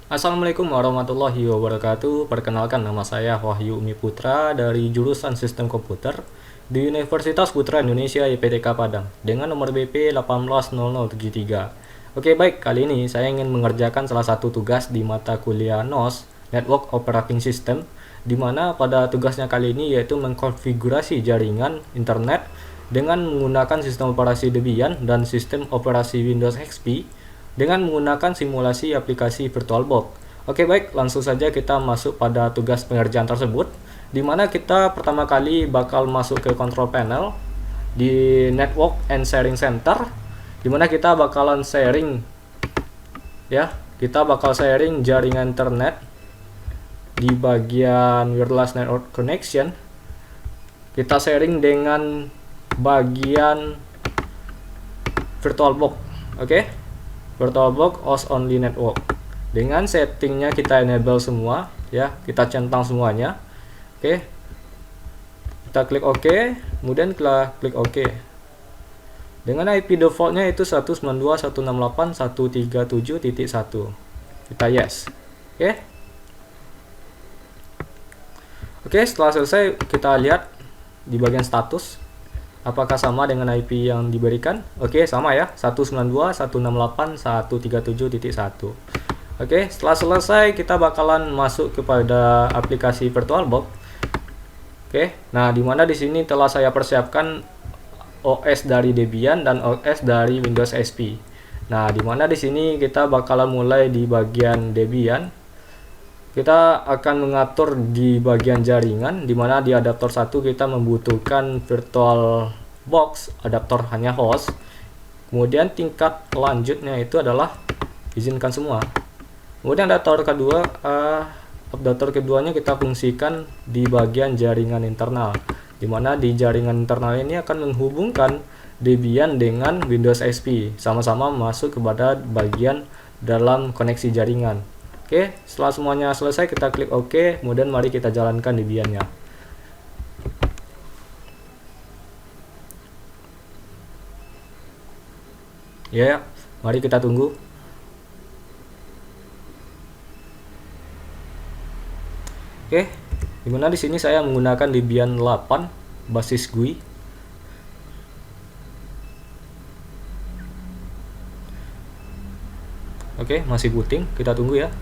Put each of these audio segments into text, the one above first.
Assalamualaikum warahmatullahi wabarakatuh. Perkenalkan, nama saya Wahyu Umi Putra dari jurusan Sistem Komputer di Universitas Putra Indonesia IPTK Padang dengan nomor BP 1800073. Oke, baik, kali ini saya ingin mengerjakan salah satu tugas di mata kuliah NOS, Network Operating System, di mana pada tugasnya kali ini yaitu mengkonfigurasi jaringan internet dengan menggunakan sistem operasi Debian dan sistem operasi Windows XP dengan menggunakan simulasi aplikasi VirtualBox. Oke, baik, langsung saja kita masuk pada tugas pengerjaan tersebut, di mana kita pertama kali bakal masuk ke control panel di Network and Sharing Center, di mana kita bakalan sharing kita bakal sharing jaringan internet di bagian wireless network connection. Kita sharing dengan bagian VirtualBox. Oke. VirtualBox OS only network. Dengan settingnya kita enable semua, ya, kita centang semuanya. Oke. Kita klik OK, kemudian kita klik OK. Dengan IP defaultnya itu 192.168.137.1. Kita yes. Oke. Oke, setelah selesai kita lihat di bagian status apakah sama dengan IP yang diberikan. Oke, sama ya, 192.168.137.1. Oke, setelah selesai kita bakalan masuk kepada aplikasi VirtualBox. Oke, nah dimana di sini telah saya persiapkan OS dari Debian dan OS dari Windows XP. Nah, dimana di sini kita bakalan mulai di bagian Debian. Kita akan mengatur di bagian jaringan, di mana di adaptor 1 kita membutuhkan VirtualBox, adaptor hanya host. Kemudian tingkat lanjutnya itu adalah izinkan semua. Kemudian adaptor keduanya kita fungsikan di bagian jaringan internal, di mana di jaringan internal ini akan menghubungkan Debian dengan Windows XP, sama-sama masuk kepada bagian dalam koneksi jaringan. Oke, setelah semuanya selesai kita klik OK, kemudian mari kita jalankan Debian-nya. Ya, mari kita tunggu. Oke, dimana di sini saya menggunakan Debian 8 basis GUI. Oke, masih booting, kita tunggu ya.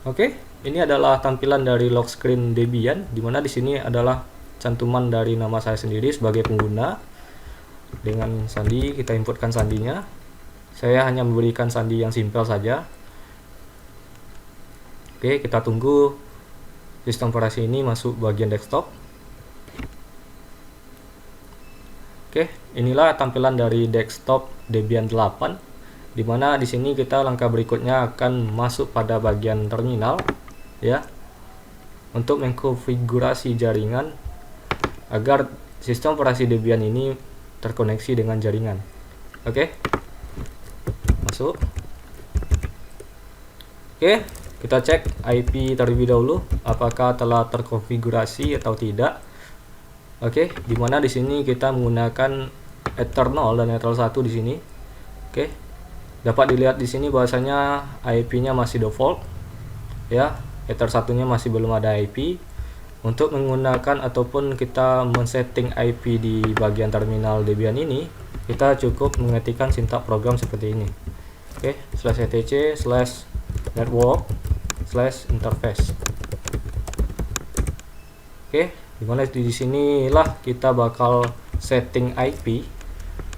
Oke, ini adalah tampilan dari lock screen Debian, di mana di sini adalah cantuman dari nama saya sendiri sebagai pengguna. Dengan sandi, kita inputkan sandinya. Saya hanya memberikan sandi yang simpel saja. Oke, kita tunggu sistem operasi ini masuk bagian desktop. Oke, inilah tampilan dari desktop Debian 8. Di mana di sini kita langkah berikutnya akan masuk pada bagian terminal, ya, untuk mengkonfigurasi jaringan agar sistem operasi Debian ini terkoneksi dengan jaringan. Oke, masuk. Oke, kita cek IP terlebih dahulu apakah telah terkonfigurasi atau tidak. Oke, di mana di sini kita menggunakan Ether 0 dan Ether 1 di sini. Oke. Dapat dilihat di sini bahwasanya IP-nya masih default, ya. Ether satunya masih belum ada IP. Untuk menggunakan ataupun kita men-setting IP di bagian terminal Debian ini, kita cukup mengetikkan sintak program seperti ini. Oke, /etc/network/interface. Oke, dimana di sinilah kita bakal setting IP,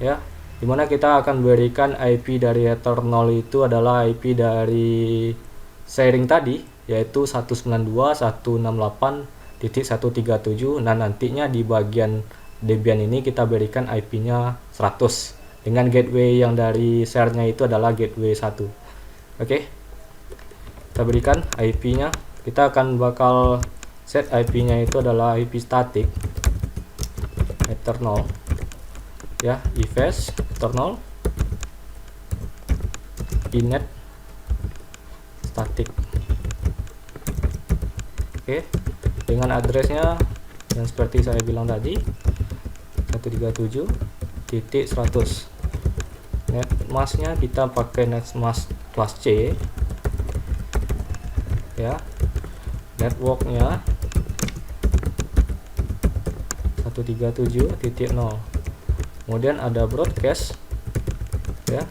ya. Dimana kita akan berikan IP dari Ether 0 itu adalah IP dari sharing tadi, yaitu 192.168 192.168.137. Nah, nantinya di bagian Debian ini kita berikan IP-nya 100 dengan gateway yang dari share-nya itu adalah gateway 1. Oke. Kita berikan IP-nya. Kita akan bakal set IP-nya itu adalah IP static eternal ya, ifs eternal inet static. Oke, dengan addressnya yang seperti saya bilang tadi 137.100. netmasknya kita pakai netmask kelas C ya. Networknya 137.0. kemudian ada broadcast ya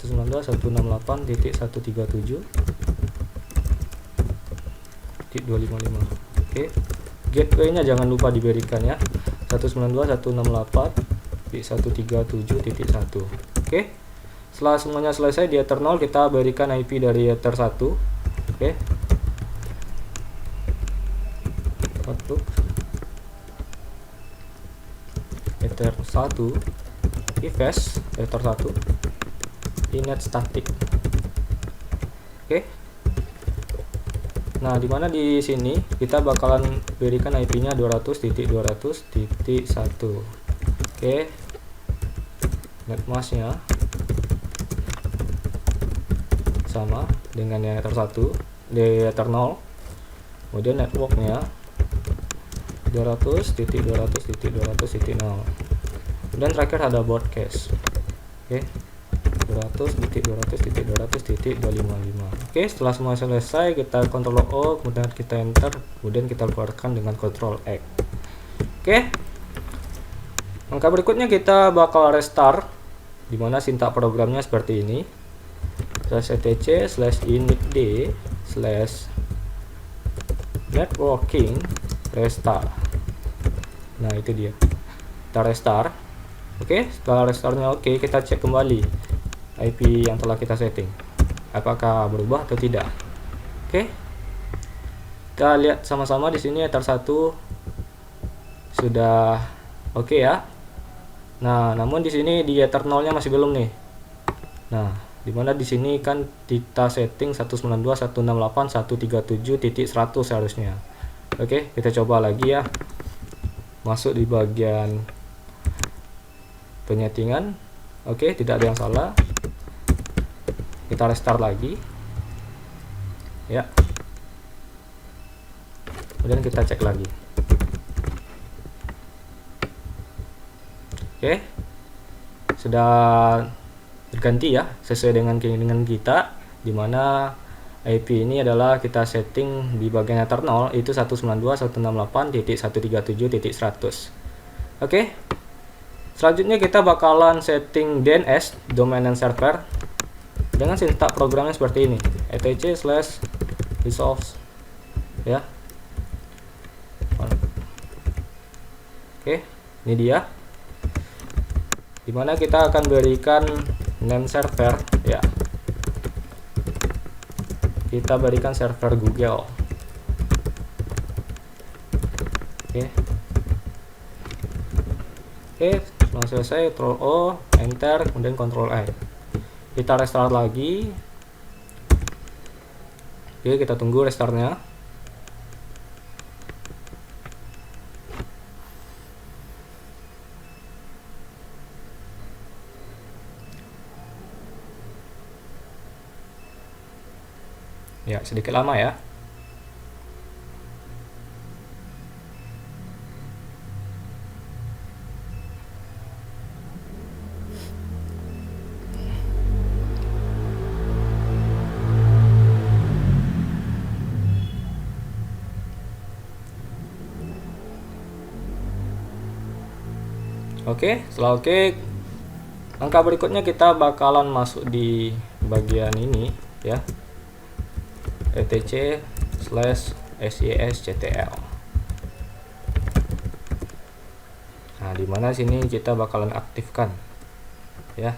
192.168.137.255. Oke, gateway-nya jangan lupa diberikan ya, 192.168.137.1. Oke, setelah semuanya selesai di eternal, kita berikan IP dari ether 1. Oke, untuk ether 1 ifs ether 1 inet static. Oke, nah dimana di sini kita bakalan berikan IP-nya 200.200.1. Oke, netmasknya sama dengan yang ether 1 di eternal. Kemudian networknya 200.200.200.0. dan terakhir ada broadcast. Oke, 200.200.200.255. Oke, setelah semua selesai kita Ctrl O, kemudian kita enter, kemudian kita keluarkan dengan Ctrl X. Oke, langkah berikutnya kita bakal restart, dimana sintak programnya seperti ini, /etc/initd/networking restart. Nah, itu dia, kita restart. Oke, setelah restartnya oke, kita cek kembali IP yang telah kita setting apakah berubah atau tidak. Oke, kita lihat sama-sama di sini ether 1 sudah oke ya. Nah, namun di sini di eternalnya masih belum nih. Nah, dimana di sini kan kita setting 192.168.137.100 seharusnya. Oke, kita coba lagi ya, masuk di bagian penyetingan. Oke, tidak ada yang salah. Kita restart lagi ya, kemudian kita cek lagi. Oke, sudah berganti ya, sesuai dengan keinginan kita, dimana IP ini adalah kita setting di bagian eternal itu 192.168.137.100. Oke, selanjutnya kita bakalan setting DNS, domain and server, dengan sintak programnya seperti ini, etc/resolve ya. Oke, ini dia, dimana kita akan berikan name server ya, kita berikan server Google. Oke, setelah selesai Ctrl O, enter, kemudian Ctrl X. Kita restart lagi. Oke, kita tunggu restartnya. Ya, sedikit lama ya. Oke, setelah oke, langkah berikutnya kita bakalan masuk di bagian ini ya, etc/sysctl. Nah, dimana sini kita bakalan aktifkan ya,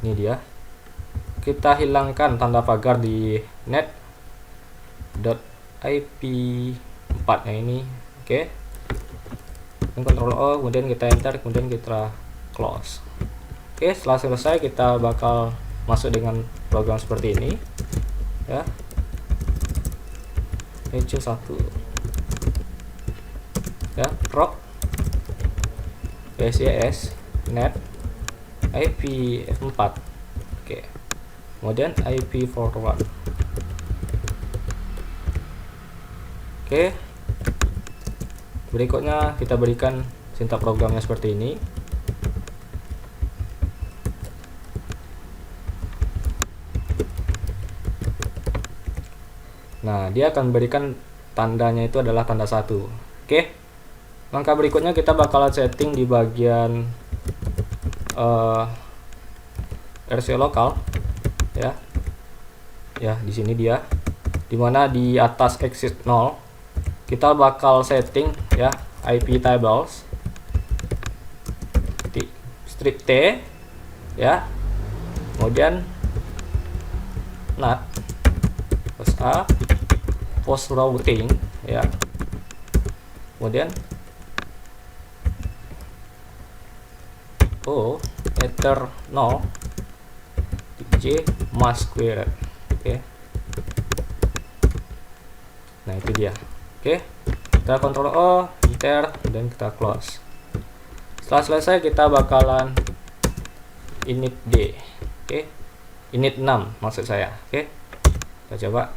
ini dia. Kita hilangkan tanda pagar di net .ip4 yang ini. Oke. Dan Ctrl O, kemudian kita enter, kemudian kita close. Oke, setelah selesai kita bakal masuk dengan program seperti ini ya. EC1 ya, proc PCS net IP4. Oke, kemudian IP forward. Oke, berikutnya kita berikan sintak programnya seperti ini. Nah, dia akan berikan tandanya itu adalah tanda 1. Oke, langkah berikutnya kita bakalan setting di bagian RC lokal ya. Ya, di sini dia, dimana di atas exit 0 kita bakal setting ya IP tables strip T ya, kemudian NAT plus A post routing ya, kemudian O ether 0 J mask query. Oke. Nah, itu dia. Oke, kita Ctrl O, enter, dan kita close. Setelah selesai kita bakalan init D. Oke, init 6 maksud saya. Oke, kita coba.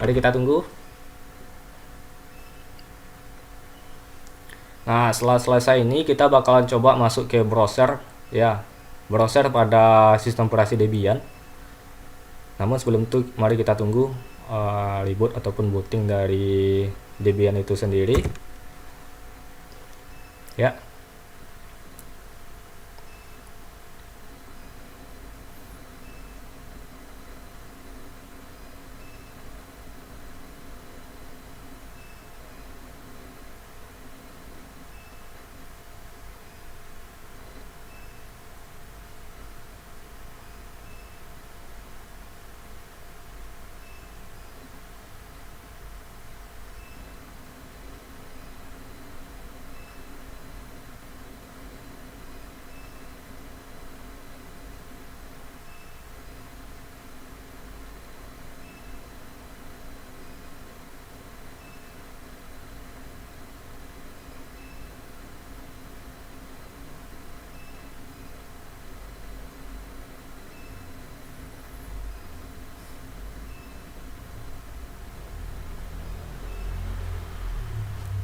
Mari kita tunggu. Nah, setelah selesai ini kita bakalan coba masuk ke browser ya, browser pada sistem operasi Debian. Namun sebelum itu mari kita tunggu reboot ataupun booting dari Debian itu sendiri ya.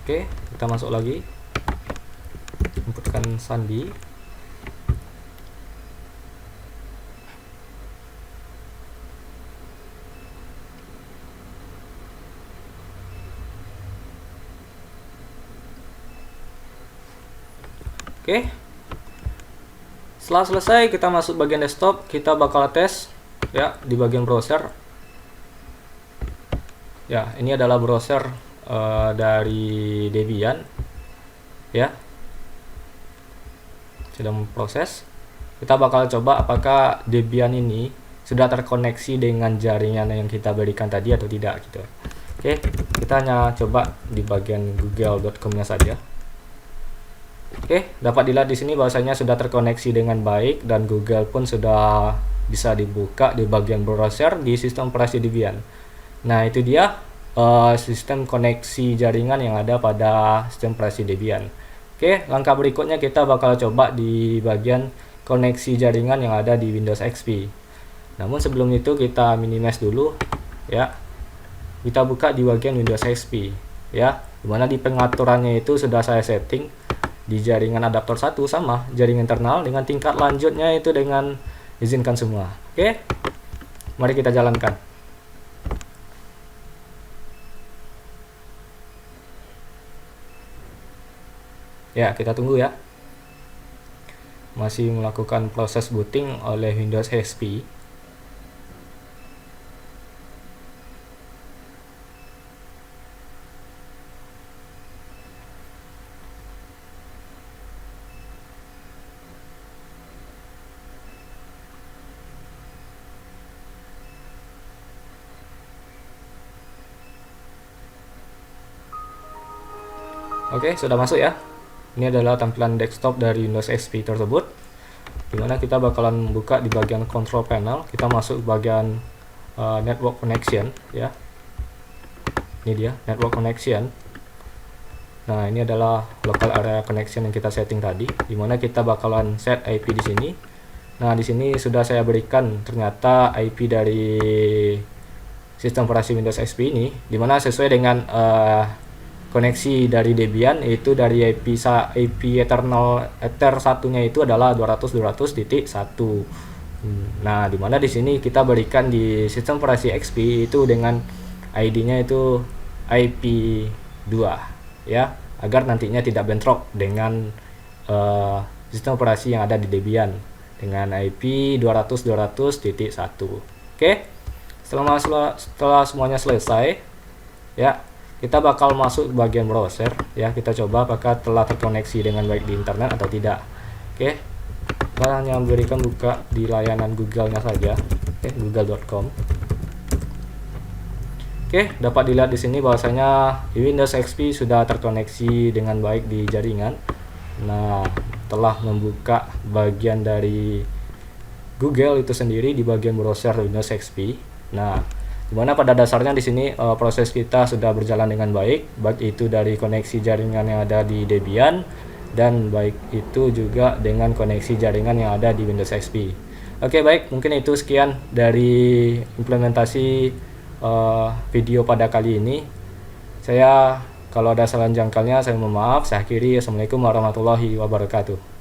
Oke, kita masuk lagi, inputkan sandi. Oke, setelah selesai kita masuk bagian desktop, kita bakal tes ya di bagian browser ya. Ini adalah browser dari Debian ya, sedang proses. Kita bakal coba apakah Debian ini sudah terkoneksi dengan jaringan yang kita berikan tadi atau tidak gitu. Oke, kita hanya coba di bagian google.com-nya saja. Oke, dapat dilihat di sini bahwasanya sudah terkoneksi dengan baik dan Google pun sudah bisa dibuka di bagian browser di sistem operasi Debian. Nah, itu dia sistem koneksi jaringan yang ada pada sistem operasi Debian. Oke, langkah berikutnya kita bakal coba di bagian koneksi jaringan yang ada di Windows XP. Namun sebelum itu kita minimize dulu ya. Kita buka di bagian Windows XP ya, dimana di pengaturannya itu sudah saya setting di jaringan adaptor 1 sama jaringan internal, dengan tingkat lanjutnya itu dengan izinkan semua. Oke, mari kita jalankan. Ya, kita tunggu ya. Masih melakukan proses booting oleh Windows XP. Oke, sudah masuk ya. Ini adalah tampilan desktop dari Windows XP tersebut, dimana kita bakalan buka di bagian control panel. Kita masuk bagian network connection ya. Ini dia network connection. Nah, ini adalah local area connection yang kita setting tadi, dimana kita bakalan set IP di sini. Nah, di sini sudah saya berikan ternyata IP dari sistem operasi Windows XP ini, dimana sesuai dengan koneksi dari Debian, yaitu dari IP Ether satunya itu adalah 200.200.1. Nah, dimana di sini kita berikan di sistem operasi XP itu dengan ID-nya itu IP2 ya, agar nantinya tidak bentrok dengan sistem operasi yang ada di Debian dengan IP 200.200.1. Oke, setelah semuanya selesai ya, kita bakal masuk ke bagian browser ya. Kita coba apakah telah terkoneksi dengan baik di internet atau tidak. Oke, kita hanya memberikan buka di layanan Google-nya saja. Oke, google.com. Oke, dapat dilihat di sini bahwasanya Windows XP sudah terkoneksi dengan baik di jaringan. Nah, telah membuka bagian dari Google itu sendiri di bagian browser Windows XP. Nah, dimana pada dasarnya di sini proses kita sudah berjalan dengan baik itu dari koneksi jaringan yang ada di Debian, dan baik itu juga dengan koneksi jaringan yang ada di Windows XP. Oke, baik, mungkin itu sekian dari implementasi video pada kali ini. Kalau ada salah jangkalnya saya mohon maaf. Saya akhiri. Assalamualaikum warahmatullahi wabarakatuh.